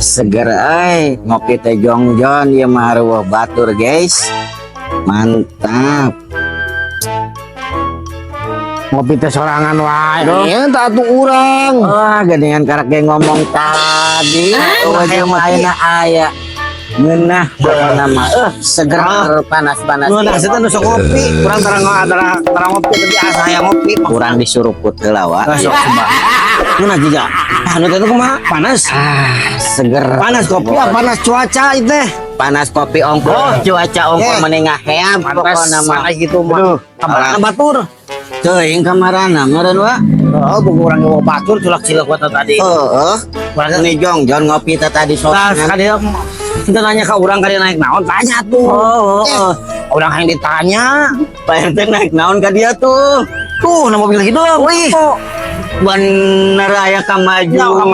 seger ngopi teh jongjon ya maruah batur guys. Mantap. Ngopi teh sorangan wae. Iya tak tuh urang. Wah, geningan karek ge ngomong tadi. Wajah maina aya. Ngeunah nama seger panas-panas. Nu da setan nu sok ngopi, urang tarang ngopi teh biasa aya ngopi. Kurang disuruh heula wa. Sok coba. Nuna juga. Anu teh kumaha? Panas. Seger. Panas kopi, panas cuaca itu teh. Panas kopi ongko, cuaca ongko menengah heam pokona mah gitu mah. Kabarana batur. Teuing kamarana meureun wa. Oh, tuh urang ge batur culak-cilak wa tadi. Heeh. Urang ni jongjon ngopi teh tadi Nah, sorangan. sekali kita nanya ke orang kali naik naon, tanya tuh. Oh, Orang yang ditanya, Pak RT naik naon ka dia tuh. tuh nama mobil hidup. Wih. Bener aya kamajuan.